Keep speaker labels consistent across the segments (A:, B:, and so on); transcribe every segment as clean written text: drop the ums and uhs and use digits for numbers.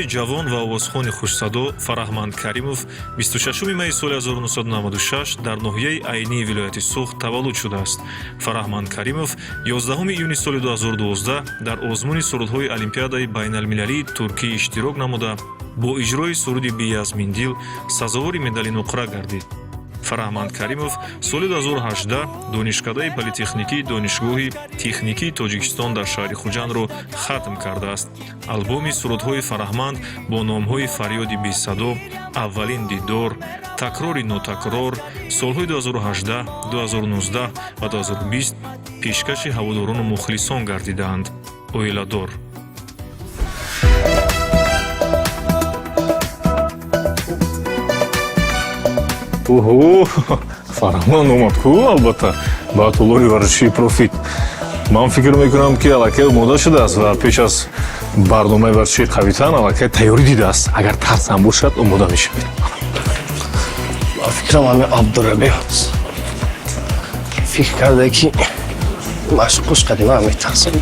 A: шоири ҷавон ва овозхони хушсадо Фараҳманд Каримов 26 майи соли 1996 дар ноҳияи Айнии вилояти Суғд таваллуд шудааст. Фараҳманд Каримов 11 июни соли 2012 дар озмуни сурудҳои Олимпиадаи байналмилалии Туркӣ иштирок намуда, бо иҷрои суруди «Биязмин-дил» сазовори медали нуқра гардид. Фараҳманд Каримов соли 2018 донишкадаи политехникии донишгоҳи техникии Тоҷикистон дар шаҳри Хуҷандро хатм кардааст. Албоми сурудҳои Фараҳманд бо номҳои «Фарёди бесадо», «Аввалин дидор», «Такрори нотакрор» солҳои 2018, 2019 ва 2020 пешкаши ҳаводорону мухлисон гардидаанд. Оиладор.
B: Фараҳманд омад ку албатта ба толори варзиши профит. Ман фикр мекунам ки аллакай омода шудааст ва пеш аз барномаи варзиши қавитан аллакай тайёрӣ дидааст. Агар тарсам бошад омода мешавед.
C: Ман фикрам ҳамин Абдураби аст. Фикр карда ки машқуш қадима метарсам.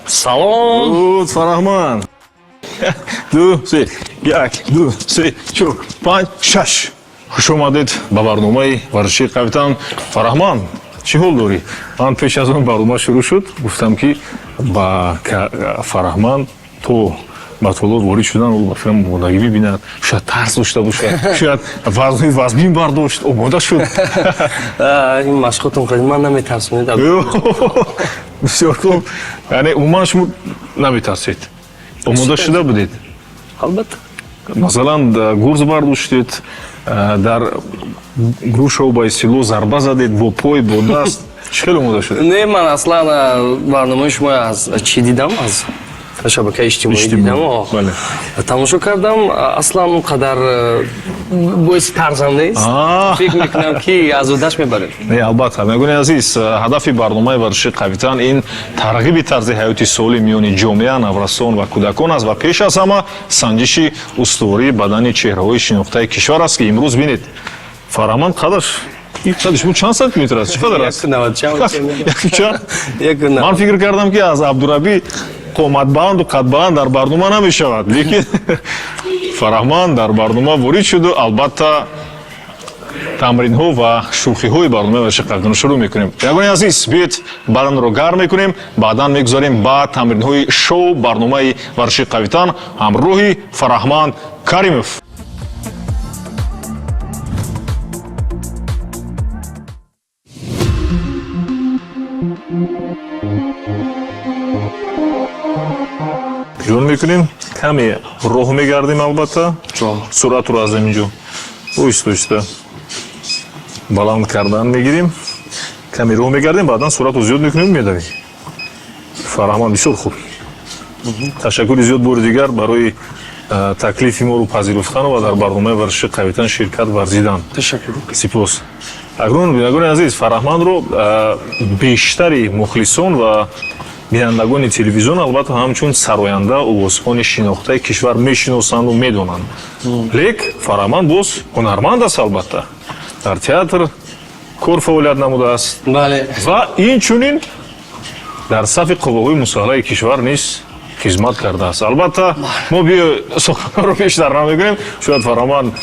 B: Салом. Фараҳманд. 2, 3, 1, 2, 3, 4, 5, 6. Хуш омадед ба барномаи варзиши қавитан. Фараҳманд, чӣ ҳол дорӣ? Ман пеш аз он барнома шурӯъ шуд, гуфтам ки ба Фараҳманд то ба толор ворид шудан ба филм омодагӣ бибинад, шояд тарс дошта бошад, шояд вазмин бардошт, омода шуд.
C: Ин машқотон қадима наметарсонед.
B: Бисёр хуб. Яъне умуман шумо наметарсед. Омода шуда будед?
C: Албатта.
B: Масалан, гурз бардоштед, дар грушао ба истилоҳ зарба задед бо пой, бо даст. Чӣ хел омода шудед?
C: Не, ман аслан барномаи шумо аз чӣ дидам? Аз шабакаи иҷтимоӣ дидам. Тамошо кардам. Аслан он қадар боиси тарзам нест. Фикр мекунам ки азодаш мебаред.
B: Не, албатта. Мегӯни азиз, ҳадафи барномаи варзиши қавитан ин тарғиби тарзи ҳаёти солим миёни ҷомеа, наврасон ва кӯдакон аст ва пеш аз ҳама санҷиши устувории бадани чеҳраҳои шинохтаи кишвар аст ки имрӯз бинед. Фараҳманд қадар? Қадиш бу чанд сантиметр аст? Чӣ қадар аст? 190. Ман фикр кардам ки аз Абдураби қоматбанду қадбанд дар барнома намешавад, лекин Фараҳманд дар барнома ворид шуду. Албатта тамринҳо ва шӯхиҳои барномаи варзиши қавитанро шурӯъ мекунем. Ягони азиз, биед баданро гарм мекунем, баъдан мегузорем ба тамринҳои шоу барномаи варзиши қавитан ҳамроҳи Фараҳманд Каримов. ҷон мекунем, каме роҳ мегардем. Албатта суръатро аз инҷо оҳиста баланд кардан мегирем, каме роҳ мегардем, баъдан суръатро зиёд мекунем. медавӣ Фараҳманд, бисёр хуб. ташаккури зиёд бори дигар барои таклифи моро пазируфтану ва дар барномаи варзиши қавитан ширкат варзидан.
C: Ташаккур.
B: Сипос. Ягони азиз, Фараҳмандро бештари мухлисон ва бинандагони телевизион албатта ҳамчун сароянда овозхони шинохтаи кишвар мешиносанду медонанд. Лек Фараҳманд боз ҳунарманд аст. Албатта дар театр кор фаъолият намудааст ва инчунин дар сафи қувваҳои мусаллаҳи кишвар низ хизмат кардааст. Албатта мо биё суханро бештар намегӯем, шояд Фараҳманд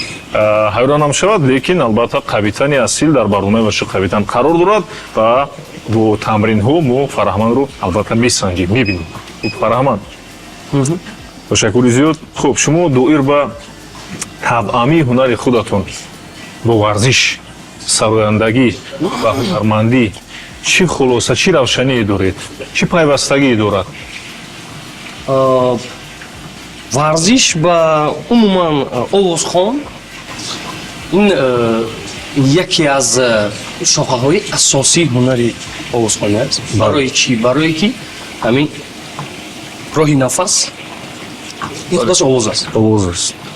B: ҳайронам шавад, лекин албатта қавитани асил дар барномаи варзиши қавитан қарор дорад ва бо тамринҳо мо Фараҳмандро албатта месанҷем, мебинем. Фараҳманд, ташаккури зиёд. Хуб, шумо доир ба тавъамии ҳунари худатон бо варзиш, сарояндагӣ ва ҳунармандӣ чӣ хулоса, чӣ равшание доред? Чӣ пайвастагие дорад?
C: Варзиш ба умуман овозхон ин яке аз шохаҳои асосии ҳунари овозхонӣ аст. Барои чӣ? Барое ки ҳамин роҳи нафас ин худаш овоз аст.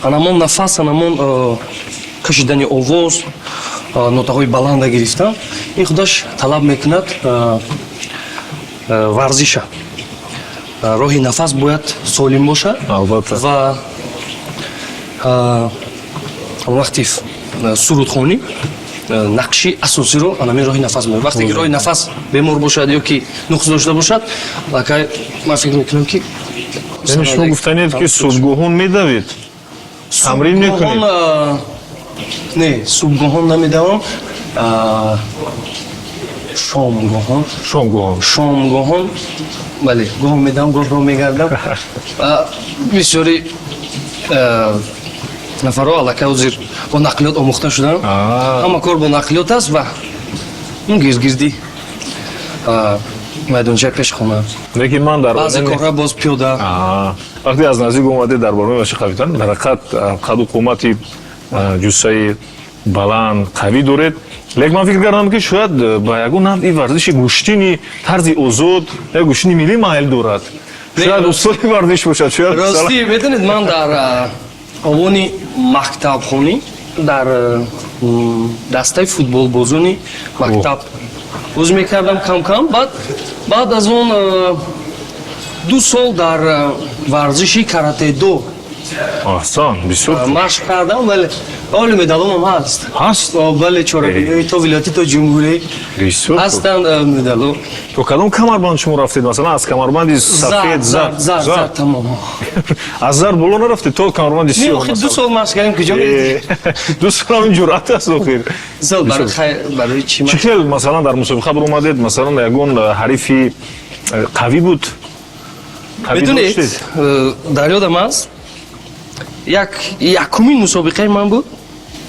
C: Анамон нафас, анамон кашидани овоз, нотаҳои баланда гирифтан, ин худаш талаб мекунад варзиша. роҳи нафас бояд солим бошад ва вақти сурудхонӣ нақши асосиро анами роҳи нафас мебарад. Вақте ки роҳи нафас бемор бошад ё ки нуқс дошта бошад, лакай ман фикр мекунам ки
B: یعنی شما گفتنید که صبحگاهون میدوید تمرین میکنید
C: نه صبحگاهان نمیدوم شامگاهان بله گاه میدم گاه رو میگردم بسیاری نفرها علاقه وزیر با نقلیات آموخته شدن اما کار با نقلیات است و اون گیرگیردی майдонча пешхона
B: лекин ман дар
C: баъзе корҳо боз пиёда
B: вақте аз наздик омадед дар бораи баши қавитан дар ҳақиқат қаду қомати ҷуссаи баланд қавӣ доред лекин ман фикр кардам ки шояд ба ягон навъи варзиши гӯштини тарзи озод як гӯштини миллӣ майл дорад шояд устоди варзиш бошад шояд
C: ростӣ медонед ман дар овони мактабхонӣ дар дастаи футболбозони мактаб бозӣ мекардам кам-кам. Баъд аз он 2 сол дар варзиши каратедо
B: аҳсан бисёр
C: машқ кардам. Бале оли медалонам ҳаст. Бале чорабинои то вилоятӣ то ҷумҳурӣ ҳастанд медало.
B: то кадом камарбанд шумо рафтед масалан аз камарбанди сафед
C: зар тамом
B: аз зар боло нарафтед то камарбанди сиёҳ
C: охир 2 сол машқ кардем куҷо медиҳед
B: 2 сол ҳамин ҷуръат аст охир
C: зал барои чӣ
B: чӣ хел масалан дар мусобиқа биромадед масалан ягон ҳарифи қавӣ буд
C: медонед дар ёдам аст якумин мусобиқаи ман буд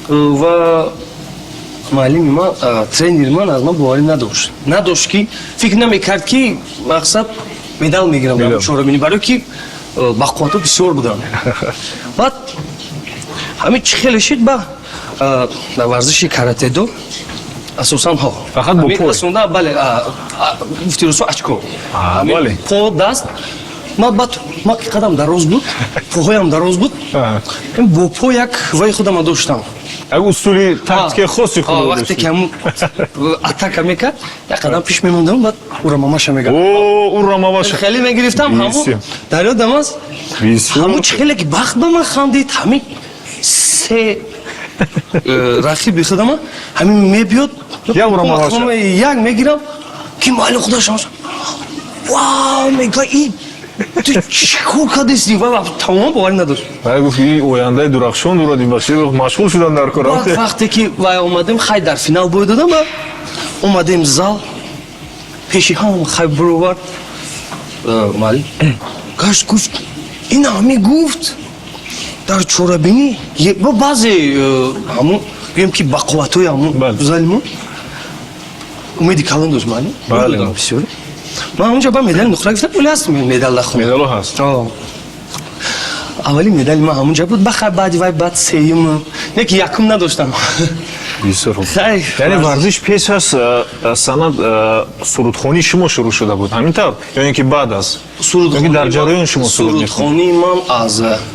C: ва муаллими ман тренери ман аз ман боварӣ надошт ки фикр намекард ки мақсад медал мегирам дар чорабинӣ барое ки бақувватҳо бисёр буданд. баъд ҳамин чӣ хеле шид ба дар варзиши каратедо асосан
B: фақат бо пой
C: бале гуфтиросо очко по даст ман қадам дароз буд поҳоям дароз буд бо по як ваи худам доштам
B: як устули тактикаи хоси худ
C: вақте ки ҳамун атака мекард як қадам пеш мемондам баъд урамамаша мегирд
B: урамамаша
C: хеле мегирифтам ҳамун дар ёдам аст ҳамун чӣ хеле ки бахт ба ман хандид ҳамин се рақиби худама ҳамин мебиёд як мегирам ки муаллим худашам вау мега ту чӣ кор кардести ва тамом боварӣ надошт.
B: гуфт ин ояндаи дурахшон дорад машғул шудан дар кор.
C: вақте ки вай омадем хай дар финал бой додам омадем зал пеши ҳама хай баровард муаллим гашт гуфт ин ҳамин гуфт дар чорабинӣ баъзе ҳамун гӯем ки бақувватҳои ҳамун залимон умеди калон дошт муаллим бисёр ман ҳамунҷа ба медали нуқра гирифтам вале ҳаст медал
B: медало ҳаст
C: аввали медали ман ҳамунҷа буд бахай баъди вай баъд сеюм не ки якум надоштам.
B: бисёр хуб яъне варзиш пеш аз санад сурудхонии шумо шурӯъ шуда буд ҳамин тавр ё ин ки баъд аз ё ки дар ҷараёни шумо
C: сурудхонии ман аз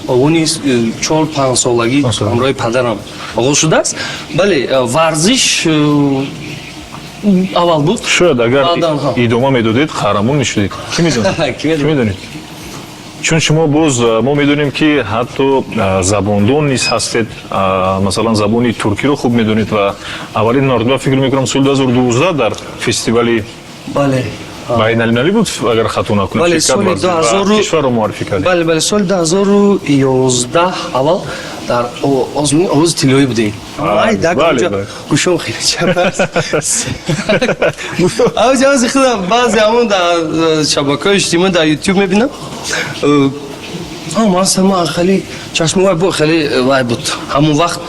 C: овони 4-5 солагӣ ҳамроҳи падарам оғоз шудааст. бале варзиш аввал буд
B: шояд агар идома медодед қаҳрамон мешудед кӣ медонед чун шумо боз мо медонем ки ҳатто забондон низ ҳастед масалан забони туркиро хуб медонед ва аввалин мартаба фикр мекунам соли 2012 дар фестивали байналмилалӣ буд агар хато накунам кишварро муаррифӣ кардед.
C: бале соли 2011 аввал дар озмуни овози тиллоӣ будем гӯшом хеле чапаст авози худам баъзе ҳамон дар шабакаҳои иҷтимоӣ дар ютуб мебинам ман хеле чашми вай бо хеле вай буд ҳамон вақт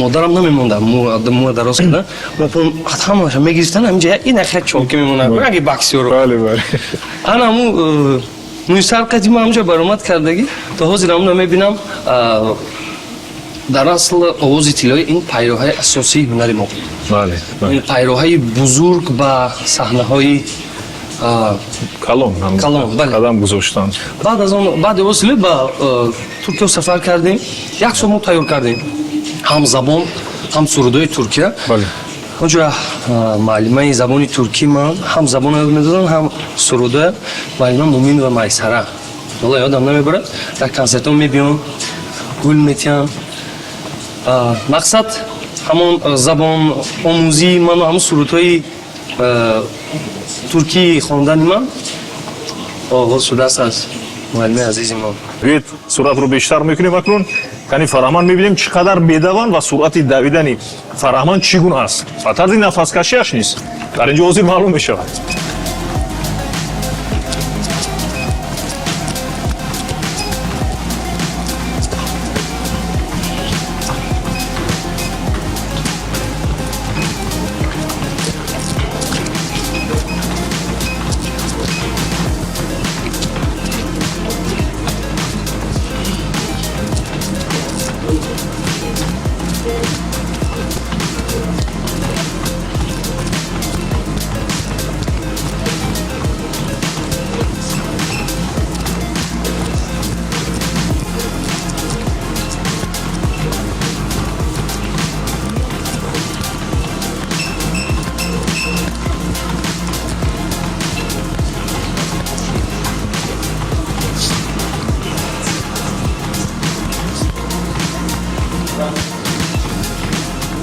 C: модарам намемонда муа дароз кардан ҳамаша мегирифтан ҳаминҷа ин як чолки мемонад яки боксёро ан ҳамун нӯисар қадима ҳамунҷа баромад кардагӣ то ҳозир ҳамуна мебинам. дар асл овози тиллоӣ ин пайроҳаи асосии ҳунари мо ин пайроҳаи бузург ба саҳнаҳои
B: калон қадам гузоштанд.
C: баъди овози тиллоӣ ба туркия сафар кардем як сол мо тайёр кардем ҳам забон ҳам сурудои туркия. онҷа муаллимаи забони туркӣ ман ҳам забона ёд медодам ҳам сурудоя муаллима мумин ва майсара ҳоло ёдам намебарад дар консертҳо мебиём гул метиҳам. мақсад همون زبان آموزی من و همون سرودهای ترکی خواندن من آغاز شده است از معلم عزیز ما.
B: بیایید سرعت رو بیشتر میکنیم اکنون. یعنی فرهمان میبینیم چقدر بدوان و سرعت دویدنی فرهمان چگونه است. و طرز نفس کشیش نیست. در اینجا حاضر معلوم میشود.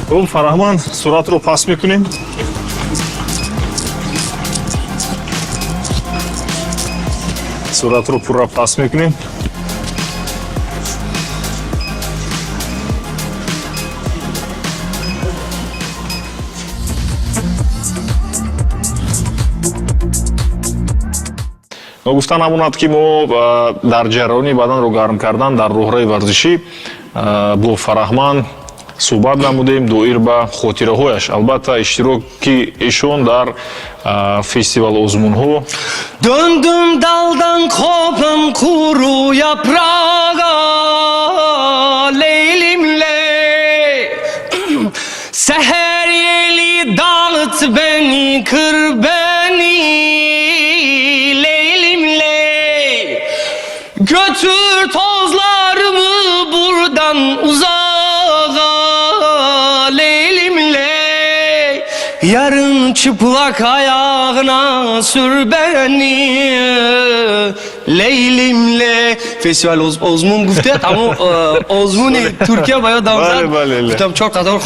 B: خب فرهمان سرعت رو پاس میکنیم. سرعت رو پورا پاس میکنیم. ما گفتن همونات که ما در جراحی بدن رو گرم کردن در راهروی ورزشی با فرهمان صحبت نمودیم دویر به خاطره هایش. البته اشتراکی ایشون در فستیوال آزمون ها.
C: Döndüm daldan kopum kuru yaprağa Leylimle Seher yeli dağıt beni kır beni Leylimle Götür tozlarımı buradan uzağa Leylimle Yarın çıplak ayağına sür beni Leylimle Festival Ozmun guftet ama Ozmuni Türkiye bayağı damlar guftem çok kadar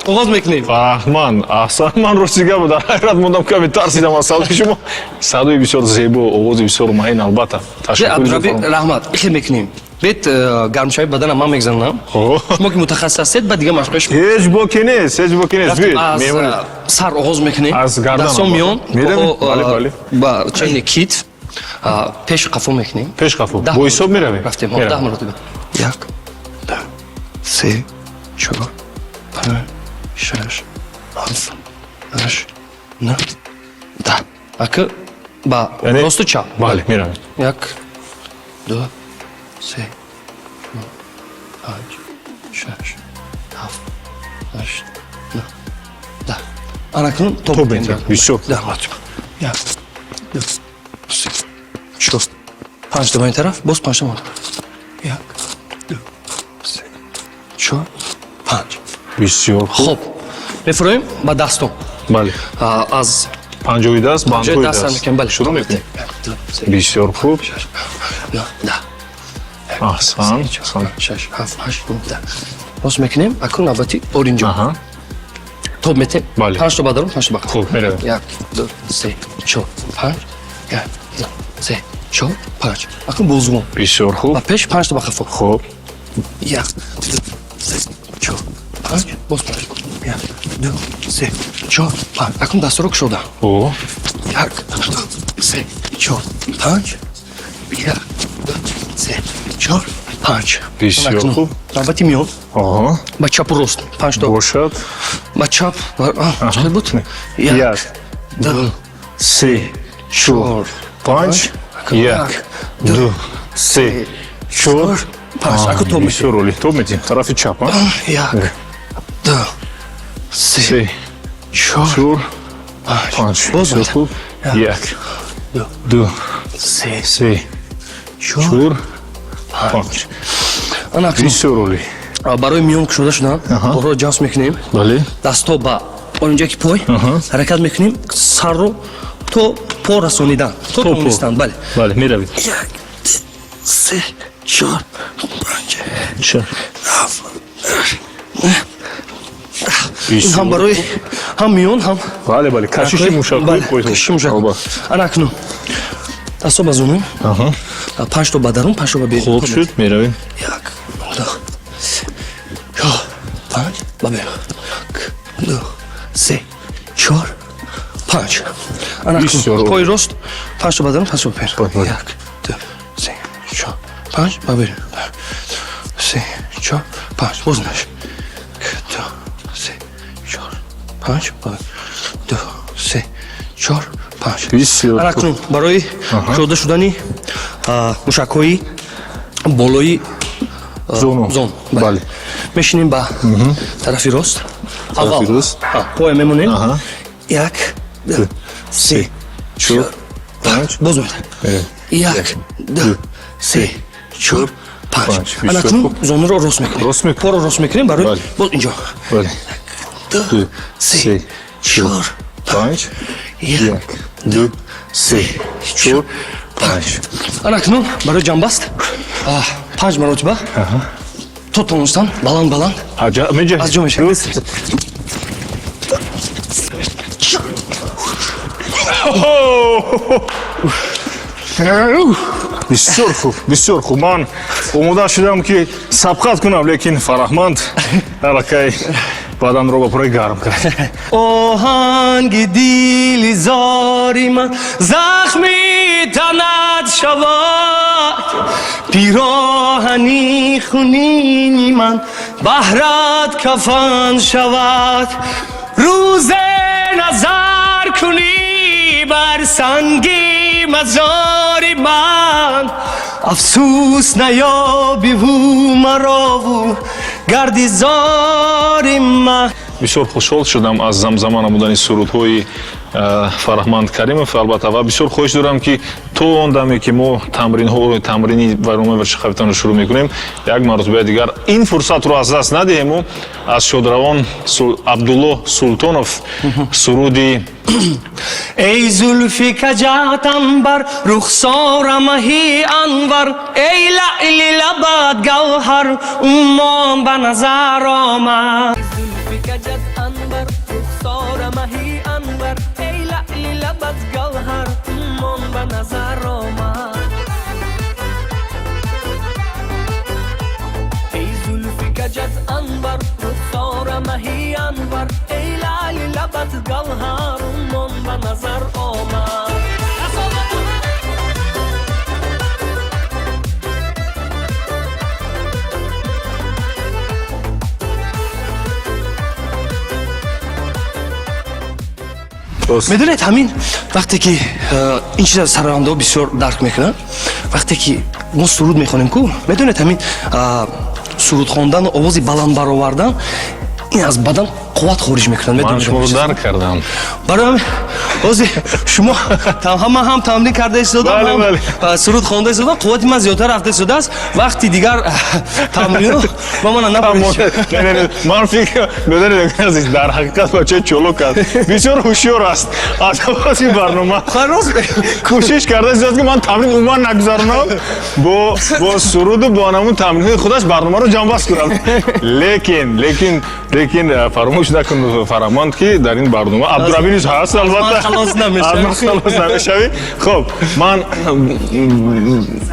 C: Oğaz mekneyim
B: Фаҳман, аҳсан манро сига буда ҳайрат мондам ки метарсидам аз садои шумо. Садои бисёр зебо, овози бисёр маҳин албатта.
C: Абдураби раҳмат, ихе мекунем. Бет гармшави баданам ман мегзанам. Шумо ки мутахассис ҳастед, ба дига машқаш
B: ҳеҷ боки нест, ҳеҷ боки нест.
C: Аз сар оғоз мекунем.
B: Аз гардан.
C: Дастон миён.
B: Бале, бале.
C: Ба чайни китф. Пеш қафо мекунем.
B: Пеш қафо. Бо ҳисоб меравем.
C: Рафтем, 10 маротиба. 1 2 3 4 5 6 7 8 9 10. Акы ба росту чап.
B: Бале, меравем.
C: 1 2 3 4 5 6 7 8 9 10. Анакын топ
B: бенде. Бисёр.
C: Да, матча. 1 2 3 4 5 давай тараф, бос 5 давай. 1 2 3 4 5.
B: Бисёр хуб.
C: Хоп. Мефурем ба дастом.
B: Бале.
C: Аз
B: панҷоҳи даст, бандҳои даст.
C: бале.
B: Шурӯъ мекунем. Бисёр хуб.
C: Да.
B: Аҳсан.
C: 6 7 8 9 бос мекунем. Акун навбати оринҷо.
B: Аҳа.
C: Топ метем.
B: Бале.
C: 5 та бадарам, 5 та бақа.
B: Хуб, меравем.
C: 1 2 3 4 5. 1 2 3 4 5. Акун бозгон.
B: Бисёр хуб.
C: Ба пеш 5 та бақа фо.
B: Хуб.
C: 1 2 3 4 5. Бос 5. 1 2 3 4 5. Акун дастро кушода.
B: О.
C: 1 2 3 4 5. 1 2 3 4 5.
B: Бисёр хуб.
C: Навбати миён.
B: Аҳа.
C: Ба чапу рост 5 та.
B: Бошад.
C: Ба чап. Чӣ буд?
B: 1 2 3 4 5. 1 2 3 4 5.
C: Акун топ метем.
B: Бисёр оли. Топ метем. Тарафи чап, а?
C: 1 2 3
B: 4 5. Бисёр хуб. 1 2 3 4 5.
C: Анакун
B: Бисёр оли.
C: барои миён кушода шудан оро ҷаст мекунем.
B: Бале.
C: Дасто ба онҷаки пой ҳаракат мекунем. Сарро то по расонидан. То тонистан, бале.
B: Бале, меравем.
C: 1 3 4 5
B: Ча.
C: 7 این هم برای هم میون هم
B: бале бале кашиши мушакҳои пойҳо
C: кашиши мушак ана акнун дастҳо ба зунун 5 то ба дарун 5 то ба берун
B: хуб шуд меравем
C: 5 ба берун 2 3 4 5 ана акнун пои рост 5 то ба дарун 5 то ба берун 1 2 3 4 5 ба берун 3 4 5 бознаш 2 3 4 5 ба 2 3 4 5
B: бисёр
C: ана акнун барои кушода шудани мушакҳои болои зон
B: бале
C: мешинем ба тарафи рост аввал
B: рост.
C: поя мемонем 1 2 3 4 5 боз мед 1 2 3 4 5 ана акнун зонро рост мекунем поро рост мекунем барои боз инҷо 2 3 4
B: 5
C: 1 2 3 4 5 ана акнун барои ҷамбаст 5 маротиба то тонустан баланд аз ҷо мешавад
B: бисёр хуб ман омода шудам ки сабқат кунам лекин фараҳманд аллакай баданро ба пурраи гарм кард
C: оҳанги дили зори ман захми танат шавад пироҳани хунини ман баҳрат кафан шавад рӯзе назар кунӣ бар санги мазори ман афсӯс наёбиву марову гарди зори ман
B: бисёр хушҳол шудам аз замзама намудани сурудҳои фараҳманд каримов албатта ва бисёр хоҳиш дорам ки то он даме ки мо тамрини барномаи варзишихафитонро шурӯъ мекунем як маротибаи дигар ин фурсатро аз даст надиҳему аз шодравон абдулло султонов суруди
C: ای زلفی کجات انبر رخسار ماهی انور ای لعلی لبت گوهر امان به نظر آمد زلفی کجات انبر رخسار ماهی انور ای لعلی لبت گوهر امان به نظر آمد ای زلفی کجات انبر رخسار ماهی انور ای لعلی لبت گوهر به نظر آمد میدونید همین وقتی که این چیز سرانده ها بسیار درک میکنن وقتی که ما سرود میخونیم کو میدونید همین سرود خواندن و آواز بلند برآوردن این از بدن قوت خارج میکنن
B: من شما رو درک کردم
C: برای همین اوزی شما هم تمرین کرده ایستادم هم سرود خوانده ایستادم قوت من زیادتر رفته شده است وقتی دیگر تمرین با من نبرید
B: من فکر بدونید عزیز در حقیقت بچه چولو کرد بسیار هوشیار است از این برنامه
C: خلاص
B: کوشش کرده است که من تمرین عموما نگذارم با سرود و با نمون تمرین خودش برنامه رو جنبست کنم لیکن فراموش نکن فراماند که در این برنامه عبدالربی نیز هست البته
C: خلاص نمیشه
B: خب من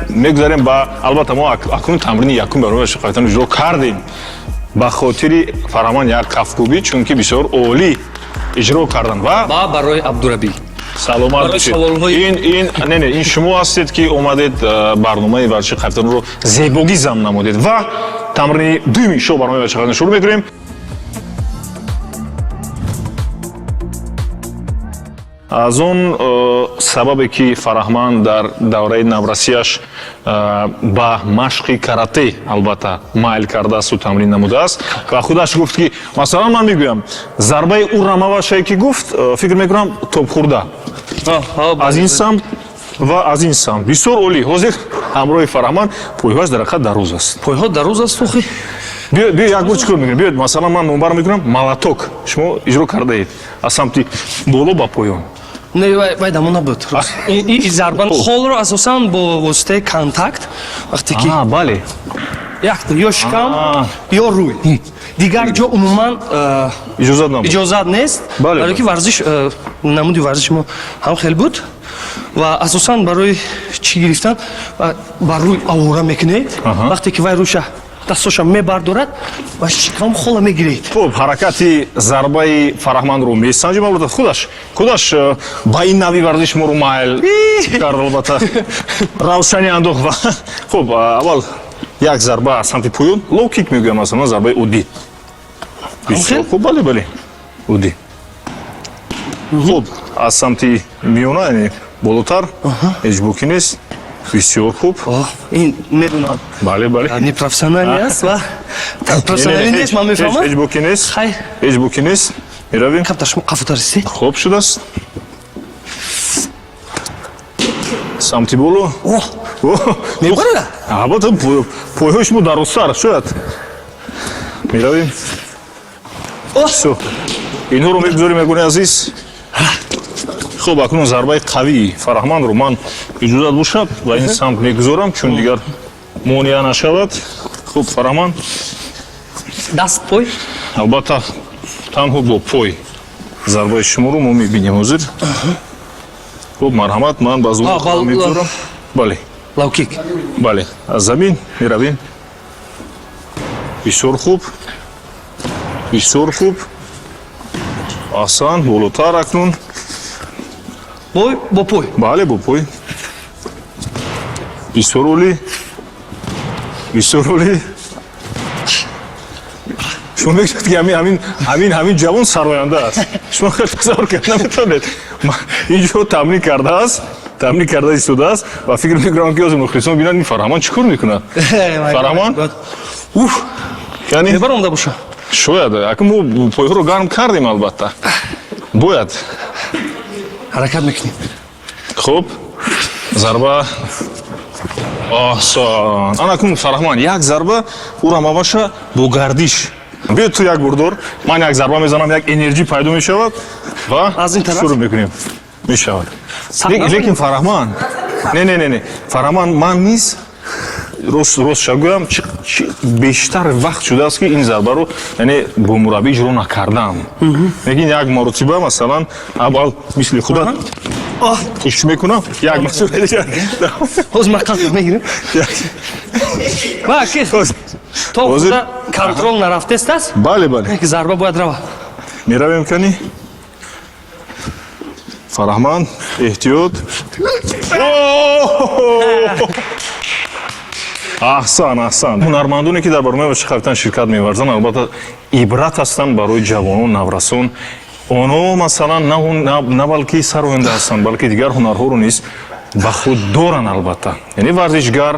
B: میگذاریم با البته ما اکنون تمرین یکم برنامه شقایتان اجرا کردیم با خاطر فراماند یک کفکوبی چون که بسیار عالی اجرا کردن و
C: برای عبدالربی
B: سلامت باشید این شما هستید که اومدید برنامه ورزشی خفتان رو زیبایی زم نمودید و تمرین دومی شو برنامه ورزشی خفتان شروع میکنیم аз он сабабе ки фараҳманд дар давраи наврасияш ба машқи карате албатта майл кардааст тамрин намудааст ва худаш гуфт ки масалан ман мегӯям зарбаи ӯ рамавашае ки гуфт фикр мекунам топхӯрда аз ин самт ва аз ин самт бисёр олӣ ҳозир ҳамроҳи фараҳманд пойҳоаш дар ҳақиқат дароз аст
C: пойҳо дароз аст охи
B: биё як бор чӣ кор мекунем биёед масалан ман номбар мекунам малаток шумо иҷро кардаед аз самти боло ба поён
C: не вай дамон набуд ин зарбан холро асосан бо воситаи контакт вақте ки
B: бале
C: як ё шикам ё рӯй дигар ҷо умуман
B: иҷозат
C: нест,
B: Бале,
C: барои ки варзиш намуди варзиши мо ҳам хел буд ва асосан барои чӣ гирифтан бар рӯй овора мекунед, вақте ки вай рӯша дастоша мебардорад ва шикам хола мегиред.
B: хуб ҳаракати зарбаи Фараҳмандро месанҷем. албатта кудаш ба ин нави варзиш моро майл кард, албатта равшани андохт. хуб аввал як зарба аз самти поён, лоу кик мегӯям, масалан зарбаи удди. бисёр хуб, бале удди. хуб аз самти миёна, яъне болотар, ҳеҷ боки нест. бисёр хуб.
C: ин медонам
B: бале
C: не профессионали аст ва профессионали нест, ман мефаҳмам.
B: ҳеҷ боки нест.
C: Хайр.
B: ҳеҷ боки нест. меравем.
C: Каптар шумо қафотар истед.
B: хуб шудааст. самти боло.
C: мебарад?
B: албатта пойҳои шумо дарозтар шояд. меравем. Всё. Инҳоро мегузорем ягони азиз. хуб акнун зарбаи қавии Фараҳмандро ман иҷозат бошад ва ин самт мегузорам, чун дигар монеа нашавад. хуб Фараҳманд,
C: даст пой.
B: албатта танҳо бо пой зарбаи шуморо мо мебинем ҳозир. хуб марҳамат, ман ба зур мегузорам. бале
C: лаукик.
B: бале аз замин меравем. бисёр хуб. аҳсан, болотар акнун.
C: Бой бо пой.
B: бале бо пой. бисёр олӣ. шумо мегӯед ки ҳамин ҷавон сароянда аст. шумо хеле тасаввур карда наметавонед. инҷо тамрин карда истодааст ва фикр мекунам ки ҳозир мухлисон бинанд ин Фараҳманд чӣ кор мекунад. Фараҳманд яъне
C: мебаромда боша.
B: шояд акн мо пойҳоро гарм кардем, албатта бояд
C: ҳаракат мекунем.
B: хуб зарба. оҳсон. ана кун Фараҳманд як зарба ура маваша бо гардиш. биё ту як бурдор, ман як зарба мезанам, як энерҷӣ пайдо мешавад ва
C: аз ин тараф
B: шурӯъ мекунем. мешавад. лекин Фараҳманд не Фараҳманд ман низ ростша гӯям бештар вақт шудааст ки ин зарбаро яъне бо мураббӣ иҷро накардам. лекин як маротиба масалан аввал мисли худат пушт мекунам, як масъулият дигар.
C: ҳозир ман қасд мегирем. то худа контрол нарафтест аст.
B: бале
C: зарба бояд рава.
B: меравем кани. Фараҳманд эҳтиёт. аҳсан. ҳунармандоне ки дар барномаи Башиқавитан ширкат меварзанд, албатта ибрат ҳастанд барои ҷавонон, наврасон. онҳо масалан на балки сароянда ҳастанд, балки дигар ҳунарҳоро низ ба худ доранд. албатта яъне варзишгар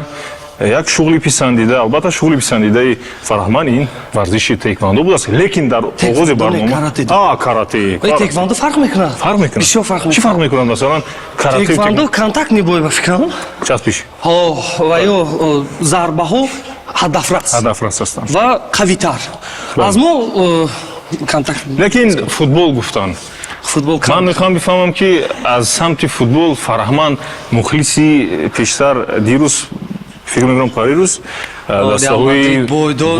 B: як шуғли писандида, албатта шуғли писандидаи Фараҳманд ин варзиши теквондо будааст. лекин дар оғози барнома карате.
C: теквондо фарқ мекунад. бисёр фарқ мекунад.
B: чӣ фарқ мекунад? масалан карате
C: теквондо контакт мебояд ба фикрам.
B: часпиш
C: ва ё зарбаҳо ҳадафрас
B: ҳастанд
C: ва қавитар. аз мо контакт.
B: лекин футбол гуфтанд. ман мехоҳам бифаҳмам ки аз самти футбол Фараҳманд мухлиси пештар дирӯз фикр мекунам парирӯз дастаҳои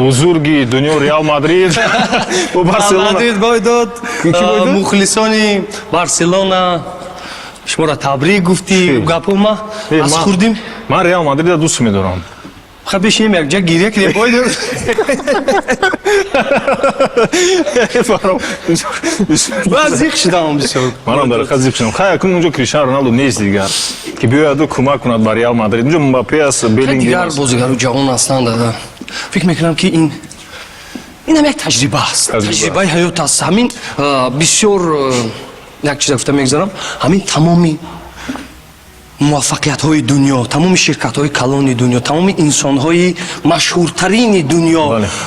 B: бузурги дунё Реал Мадрид
C: бойдод мухлисони Барселона шуморо табрик гуфтӣ. гапома аз хурдим.
B: ман Реал Мадрида дӯст медорам.
C: бешинем якҷа гирья кунем. бойдод зиқ шудам бисёр.
B: манам дар ҳақиқат зиқ шудам. хай акун унҷо Криштиану Роналду нест дигар ки биёяду кӯмак кунад ба Реал Мадрид. унҷо Мбаппе аст, Беллингем
C: дигар
B: аст.
C: бозигаро ҷавон ҳастанд. фикр мекунам ки инам як таҷриба аст. таҷрибаи ҳаёт аст. ҳамин бисёр як чиза гуфта мегзарам, ҳамин тамоми муваффақиятҳои дунё, тамоми ширкатҳои калони дунё, тамоми инсонҳои машҳуртарини дунё,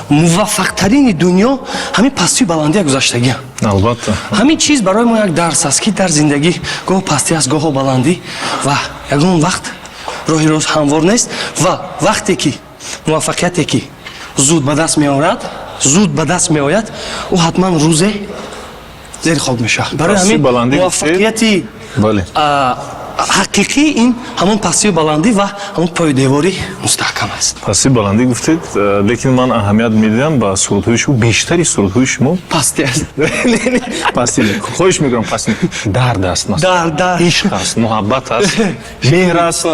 C: муваффақтарини дунё ҳамин пастию баландия гузаштагиам.
B: албатта
C: ҳамин чиз барои мо як дарс аст ки дар зиндагӣ гоҳ пастӣ аст, гоҳо баландӣ ва ягон вақт роҳи рост ҳамвор нест ва вақте ки муваффақияте ки зуд ба даст меояд ӯ ҳатман рӯзе зери хоб мешавад. барои ҳамин муваффақияти
B: бале.
C: ҳақиқӣ ин ҳамон пастию баландӣ ва ҳамон пойдевори мустаҳкам аст.
B: Пастии баландӣ гуфтед, лекин ман аҳамият медиҳам ба сурудҳои шумо, бештари сурудҳои шумо
C: Пасти аст.
B: пасти, хоҳиш мекунам, пасти дард аст,
C: Дард.
B: ишқ аст, муҳаббат аст, меҳр аст,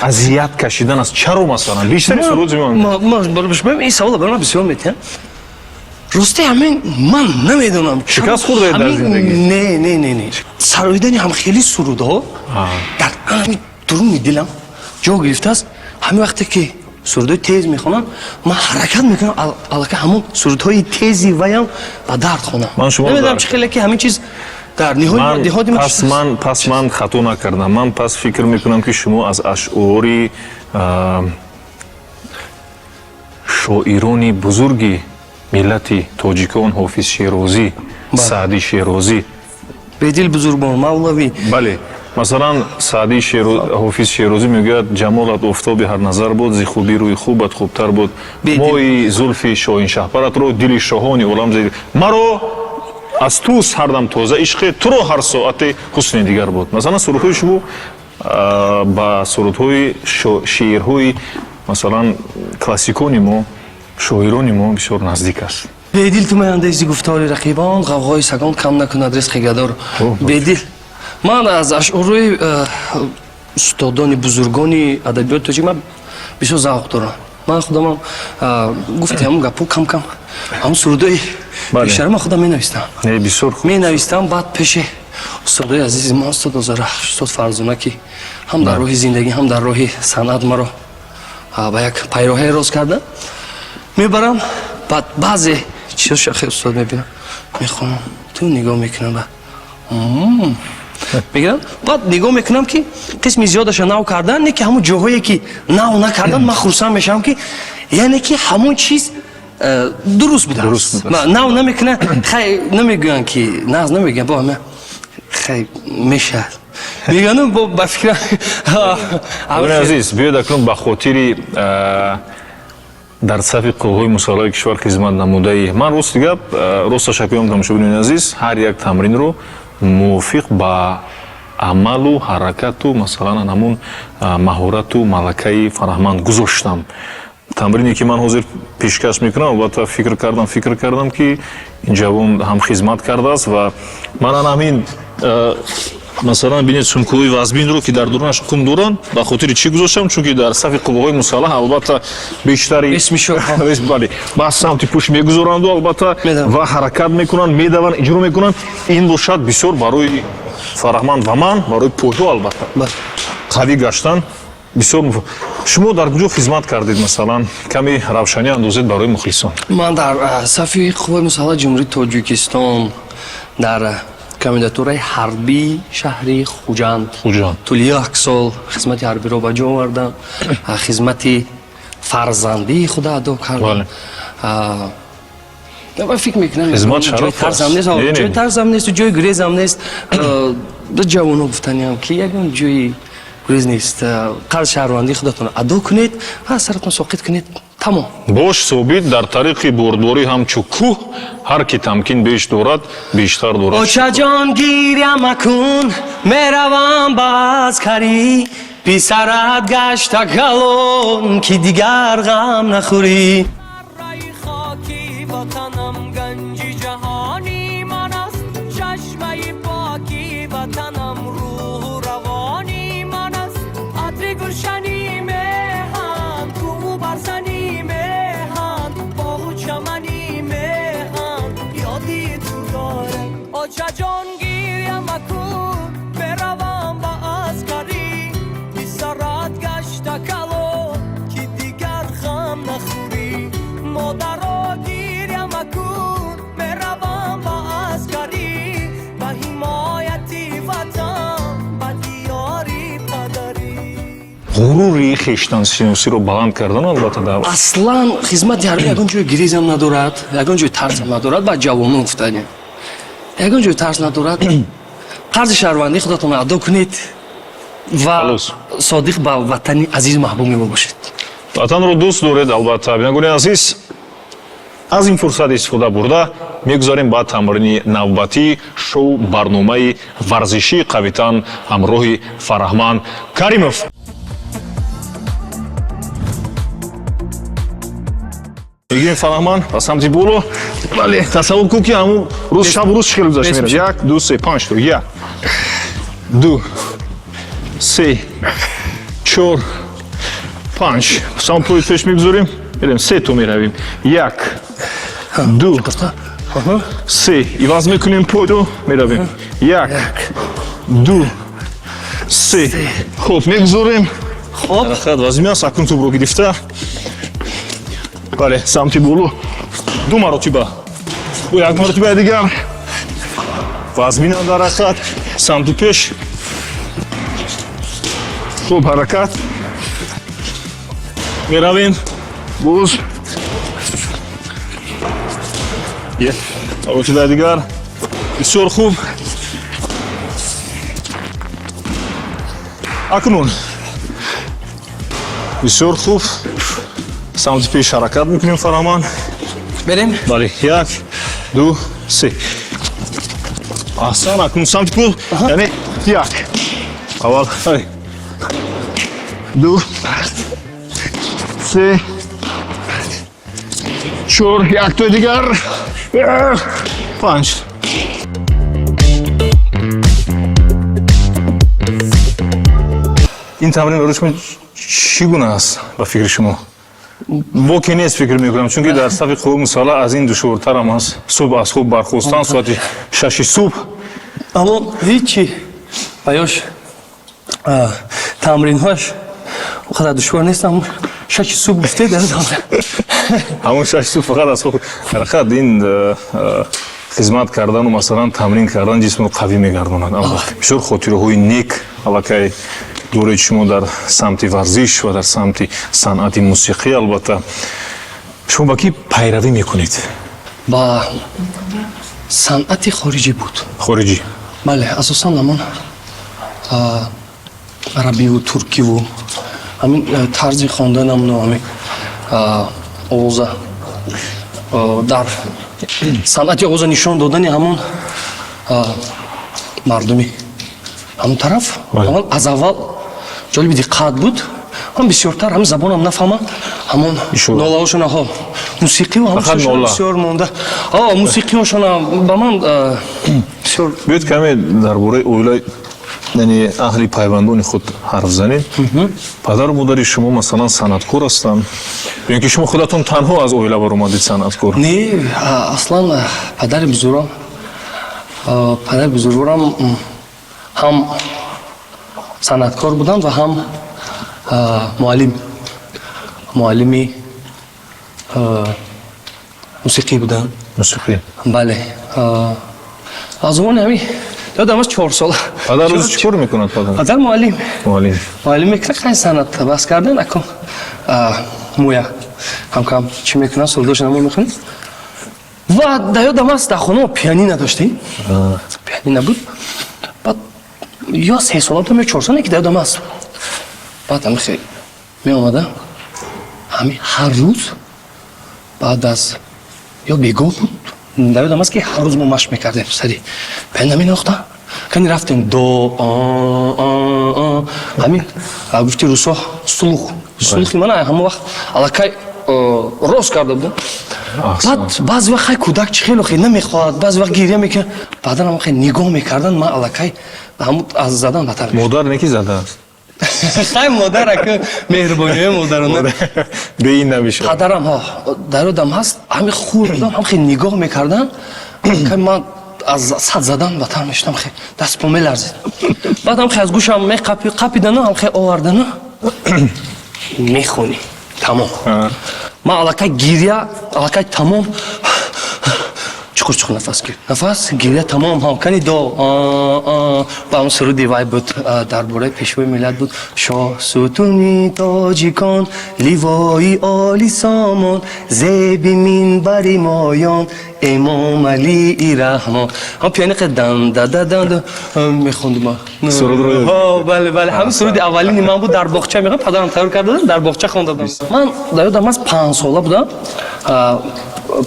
B: азият кашидан аст. Чаро масалан бештари суруди
C: шумо ин савола барои ман бисёр метиҳам. Росте ҳамин ман намедонам.
B: Шикаст хӯрдаед дар зиндагӣ?
C: Не. Сароидани ҳамхели сурудҳо дар ҳамин дуруни дилам ҷо гирифтааст. ҳамин вақте ки сурудҳои тез мехонам, ман ҳаракат мекунам, аллакай ҳамон сурудҳои тези ваям ба дард хонам. Намедонам чӣ хеле ки ҳамин чиз дар ниҳоди
B: пас ман хато накардам. Ман пас фикр мекунам ки шумо аз ашъори шоирони бузурги миллати тоҷикон, ҳофиз Шерозӣ, Саъди Шерозӣ,
C: бедил бузургбон Мавлавӣ.
B: бале, масалан Саъди ҳофиз Шерозӣ мегӯяд ҷамолат офтоби ҳарназар буд, зи хуби рӯи хубат хубтар буд, мои зулфи шоҳиншаҳпаратро дили шоҳони олам зед. Маро аз ту сардам тоза ишқе, туро ҳар соате ҳусни дигар буд. Масалан сурудҳои шумо ба сурудҳои шеърҳои масалан классикони мо, шоирони мо бисёр наздик аст.
C: бедил ту меандези гуфтори рақибон, ғавғои сагон кам накунад ризқи гадор. Бедил ман аз ашъорҳои устодони бузургони адабиёти тоҷик ман бисёр завқ дорам. Ман худамам гуфти ҳамон гапҳо кам ҳамон сурудҳои бешара ман худам менавистам.
B: Бисёр хуб.
C: Менавистам баъд пеши устодои азизи ман, устод Озарахш, устод Фарзона ки ҳам дар роҳи зиндагӣ, ҳам дар роҳи санъат маро ба як пайроҳае рост карда. Мебарам баъд баъзе чизо шахи устод мебинам, мехонам, ту нигоҳ мекунам ба мегирам, баъд нигоҳ мекунам ки қисми зиёдаша нав кардан, не ки ҳамон ҷоҳое ки нав накардан ман хурсанд мешавам ки яъне ки ҳамон чиз дуруст будааст. Нав намекунам, хай намегӯям ки наз намегӯям бо ҳама хай мешавад. Мегӯям ба фикрам
B: азиз, биёед акнун ба хотири дар сафи қувваҳои мусаллаҳои кишвар хизмат намудаи ман рости гап, росташа гӯям тамошобинони азиз, ҳар як тамринро мувофиқ ба амалу ҳаракату масалан ҳамун маҳорату малакаи Фараҳманд гузоштам. Тамрине ки ман ҳозир пешкаш мекунам, албатта фикр кардам ки ин ҷавон ҳам хизмат кардааст ва манан ҳамин масалан бинед сумкаҳои вазбинро ки дар дурунаш қум доранд, ба хотири чӣ гузоштам? Чунки дар сафи қувваҳои мусаллаҳ албатта бештари ба самти пушт мегузоранду албатта ва ҳаракат мекунанд, медаванд, иҷро мекунанд. Ин бошад бисёр барои Фараҳманд ва ман барои пойҳо албатта қавӣ гаштан бисёр муфид. Шумо дар куҷо хизмат кардед? Масалан каме равшанӣ андозед барои мухлисон.
C: Ман дар сафи қувваи мусаллаҳ ҷумҳурии Тоҷикистон дар комендатураи ҳарбии шаҳри Хуҷанд тӯли 1 сол хизмати ҳарбиро ба ҷо овардам. Хизмати фарзандии худа адо кардам. فکر میکنم
B: خدمت شرف
C: ترسم نیست، جای ترسم نیست و جای گریزم نیست. دو جوانو گفتنیم که یکم جای گریز نیست. قرض شهروندی خودتون ادا کنید، ها سرتون ساقط کنید، تمام.
B: باش ثابت در طریق بردباری همچو کوه هر کی تمکین بیش دارد بیشتر دارد.
C: آچا جان گیریم مکن میروم باز کاری بی سرت گشت گلون که دیگر غم نخوری.
D: وطنم گنجی جهانی من است، چشمه پاکی وطنم روح روانی من است. عطر گلشنی مهان کو برزنی مهان باغ و چمنی مهان یادی تو داره. آچا جان گیریم مکن بروم با عسکری بی سرت گشت کلو که دیگر غم نخوری. مادر مکن میروم با عسکری با حمایتی وطن با دیاری پدری.
B: غروری خویشتن‌شناسی رو بلند کردن البته در
C: اصلا خدمت حربی یگان جای گریزم ندارد، یگان جای ترسم ندارد. با جوانان گفتنیم یگان جای ترس ندارد. قرض شهروندی خودتون ادا کنید و صادق با وطنی عزیز محبوب ما باشید.
B: وطن رو دوست دارید البته. بینگولی عزیز аз ин фурсат истифода бурда мегузорем ба тамрини навбатии шоу барномаи варзишии қавитан ҳамроҳи Фараҳман Каримов. Мегӯем Фараҳман ба самти боло. Бале, тасаввур кун ки ҳамун рӯз шабу рӯз чӣ хел гузашта меравад. 1 2 3 5 1 2 3 4 5 сам пӯи пеш мегузорем. Берем 3 то меравем. 1 2 3 иваз мекунем пойдо меравем. 1 2 3 хуб мегузорем. Хуб хат вазимя сакун тубро гирифта. Бале, самти боло 2 маротиба. Бу 1 маротиба дигар. Вазмина дар ҳаракат, самти пеш. Хуб ҳаракат. Меравем. Боз. Маротиба дигар. Бисёр хуб. Акнун. Бисёр хуб. Самти пеш ҳаракат мекунем Фараҳман.
C: Берем.
B: Бале, 1 2 3 аҳсан. Акнун самти пул, яъне 1 аввал 2 3 4 1 тои дигар 5. ин тамрин барои шумо чӣ гуна аст ба фикри шумо? бо ки нест фикр мекунам, чунки дар сафи қувваи мусаллаҳ аз ин душвортарам аст. субҳ аз хуб бархостан соати 6 субҳ.
C: Аммо ҳичи баёш тамринҳош он қадар душвор нест. Аммо 6 субҳ гуфте дар
B: ҳамон 6 субҳ фақат аз хуб ҳаракат. ин хизмат кардану масалан тамрин кардан ҷисмро қавӣ мегардонад. бисёр хотираҳои нек аллакай доред шумо дар самти варзиш ва дар самти санъати мусиқӣ. албатта шумо ба ки пайравӣ мекунед?
C: ба санъати хориҷӣ буд.
B: хориҷӣ?
C: бале, асосан ҳамон арабиву туркиву ҳамин тарзи хонданамну ҳамин овоза дар санъати овоза нишон додани ҳамон мардуми ҳамон тараф ҳамон аз аввал ҷолиби диққат буд. ҳам бисёртар ҳамин забонам нафаҳмам. ҳамон нолаҳошона мусиқиву ҳамон бисёр монда. мусиқиҳошона ба ман бисёр.
B: биёд каме дар бораи оилаи яъне аҳли пайвандони худ ҳарф занем. падару модари шумо масалан санъаткор ҳастанд ё ин ки шумо худатон танҳо аз оила баромадед санъаткор?
C: не, аслан падари бузургварам ҳам санъаткор буданд ва ҳам муаллими мусиқӣ буданд.
B: мусиқӣ?
C: бале, аз замони ҳамин ёдам аст 4 сола.
B: падар рӯз чӣ кор мекунад?
C: падар муаллим мекунад. қай санъат баҳс кардан акун муя кам чӣ мекунад, сурдош намон мекунад. ва дар ёдам аст дар хона пианина доштем. пианина буд. баъд ё 3 сола то ё 4 сола ки дар ёдам аст. баъд ҳамин хеле меомадам ҳамин ҳар рӯз баъд аз ё бегоҳ буд. дар ёдам аст ки ҳар рӯз мо машқ мекардем сари пианина менохта. кани рафтем до ҳамин гуфти рӯсҳо сулухи мана ҳамон вақт аллакай рост карда будам. баъд баъзе вақт хай кӯдак чӣ хело хел намехоҳад, баъзе вақт гирья мекунад. баъдан хай нигоҳ мекардан, ман аллакай ҳамун аз задан бадтар мешудам.
B: модар не ки задааст?
C: хай модар ака меҳрубониҳои модарона
B: беин намешавад.
C: падарам дар ёдам ҳаст ҳамин хурд будам, ҳам хел нигоҳ мекардан. кай ман аз сад задан бадтар мешудам, хел даст по меларзид. баъд ҳам хел аз гӯшам меқапидану ҳам хел овардану мехонӣ тамом. ман аллакай гирья аллакай тамом чуқур нафас гир. нафас гирья тамом ҳамкани до ба он суруди вай буд дар бораи пешвои миллат буд. шоҳ сутуни тоҷикон ливои оли сомон зеби минбари моён امام علی رحمان. هم پیانه که دن دن میخوندم.
B: سرود رو.
C: بله بله همین سرود اولینی من بود در باغچه میگم پدرم تیار کرده در باغچه خوندم. من در یادم از 5 ساله بودم.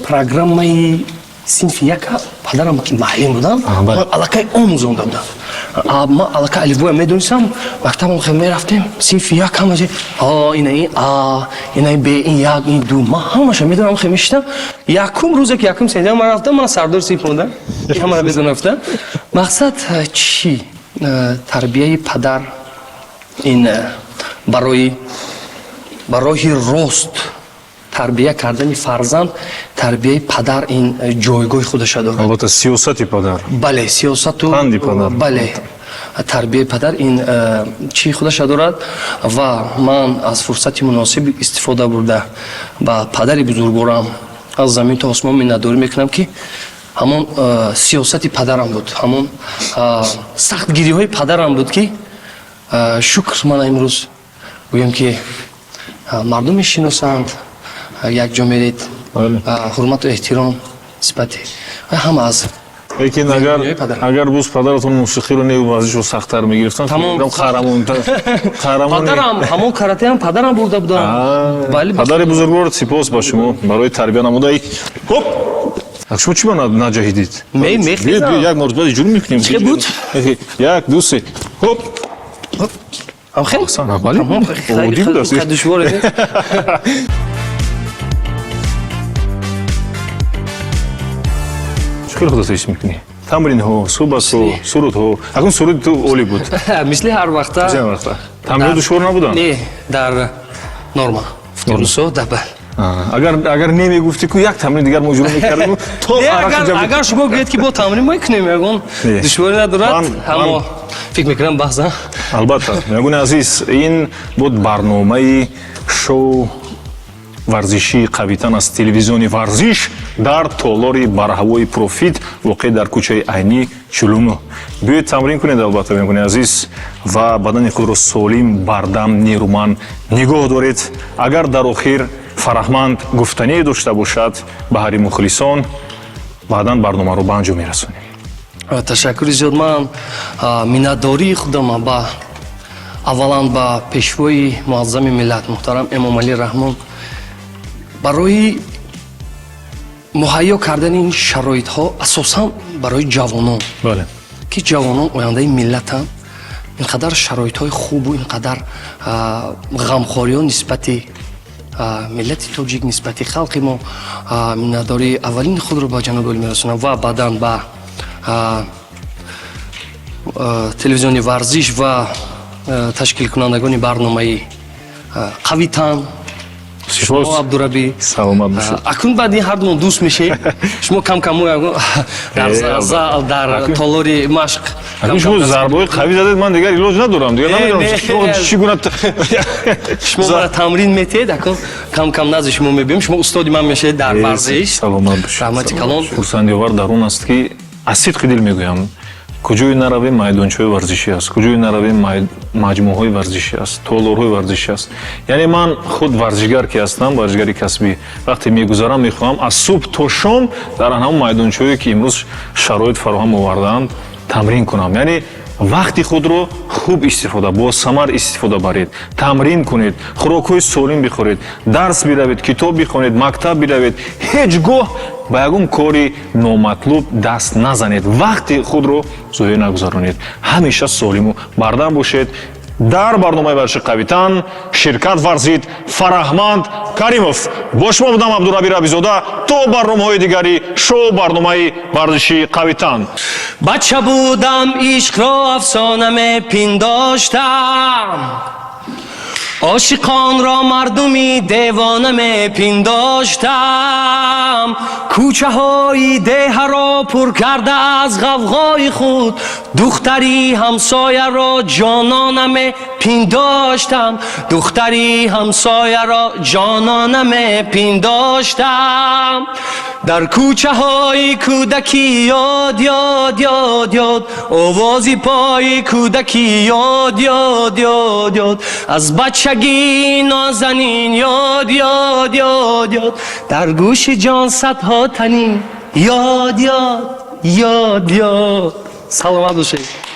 C: программаи синфи яка падарам ки маълим будам ман аллакай омӯзонда будам ман аллакай алифбоя медонистам мактабам хел мерафтем синфи як ҳамаҷа инаи инаи бе ин як ин ду ман ҳамаша медонам хел мешитам якум рӯзе ки якум сентябр ман рафтам ман сардор синф монда ҳамара медонафтам мақсад чӣ тарбияи падар ин барои роҳи рост тарбия кардани фарзанд тарбияи падар ин ҷойгоҳи худаша дорад
B: албатта сиёсати падар
C: бале сиёсату
B: панди падар
C: бале тарбияи падар ин чӣ худаша дорад ва ман аз фурсати муносиб истифода бурда ба падари бузургворам аз замин то осмон миннатдорӣ мекунам ки ҳамон сиёсати падарам буд ҳамон сахтгириҳои падарам буд ки шукр ман имрӯз гӯям ки мардум мешиносанд якҷо меред ҳурмату эҳтиром сипати ҳама аз
B: лекин агар буз падаратон мусиқиро неву вазишро сахттар мегирифтан
C: падарам ҳамон каратеам падарам бурда будам
B: падари бузургвор сипос ба шумо барои тарбия намудаи ҳоп шумо чӣ ба наҷаҳидид як моротиба иҷур мекунем як ду се ҳоп خیلی خود تایش میکنی تمرین ها صبح سرود ها اکنون سرود تو اولی بود
C: مثل هر وقت
B: تمرین دشوار نبودن
C: نه در نورما درسو دبل
B: اگر نمیگفتی که یک تمرین دیگر موجود میکردیم تو
C: اگر شما بگید که با تمرین میکنیم اگون دشواری ندارد اما فکر میکنم بحثا
B: البته میگون عزیز این بود برنامه شو ورزشی قویتن از تلویزیونی ورزش در تالاری برهوای پروفیت واقع در کوچه عینی چلونو بیاید تمرین کنید البته میگونید عزیز و بدن خود را سالم بردم نیرومند نگاه دارید اگر در آخر فرهمند گفتنی داشته باشد به هر مخلصان بعدا برنامه رو به انجام میرسونیم
C: تشکر زیاد من منتداری خودم با اولا با پیشوای معظم ملت محترم امام علی رحمان برای مهیا کردن این شرایط ها اساسا برای جوانان
B: بله
C: که جوانان آینده ملت هم اینقدر شرایط های خوب و اینقدر غمخواری ها نسبت ملت تاجیک نسبت خلق ما منتداری اولین خود رو با جناب علی میرسونم و بعدا با تلویزیون ورزش و تشکیل کنندگان برنامه قویتن شما عبدالربی
B: سلامت باشید
C: اکنون بعد این هر دو دوست میشه شما کم کم در زال در تالاری مشق
B: شما ضربه‌های قوی زدید من دیگر علاج ندارم دیگر نمیدونم شما چگونه
C: شما برای تمرین میتید اکنون کم کم نزد شما میبینیم شما استادی من میشه در ورزش
B: سلامت باشید
C: رحمتی کلام
B: خرسندی‌آور در اون است که از صدق دل میگویم کجای نرویم میدانچه‌های ورزشی است کجای نرویم مجموعه‌های ورزشی است تالارهای ورزشی است یعنی من خود ورزشگر که هستم ورزشگری کسبی وقتی میگذارم میخواهم از صبح تا شام در همون میدانچه‌هایی که امروز شرایط فراهم آوردند تمرین کنم یعنی وقتی خود رو خوب استفاده با ثمر استفاده برید تمرین کنید خوراک‌های سالم بخورید درس بروید کتاب بخونید مکتب بروید هیچگاه با یگون کاری نامطلوب دست نزنید وقتی خود رو ضایع نگذارونید همیشه سالم و بردم باشید در برنامه ورزش قویتن شرکت ورزید فرهمند کریمов با شما بودم عبدالربی ربیزاده تو برنامه‌های دیگری شو برنامه ورزشی قویتن
C: بچه بودم عشق را افسانه میپنداشتم عاشقان را مردمی دیوانه میپنداشتم کوچه های ده را پر کرده از غوغای خود دختری همسایه را جانانه میپنداشتم دختری همسایه را جانانه میپنداشتم در کوچه های کودکی یاد یاد یاد یاد آوازی پای کودکی یاد یاد یاد یاد از بچگی نازنین یاد یاد یاد یاد در گوش جان صدها تنین یاد یاد یاد یاد سلامت باشید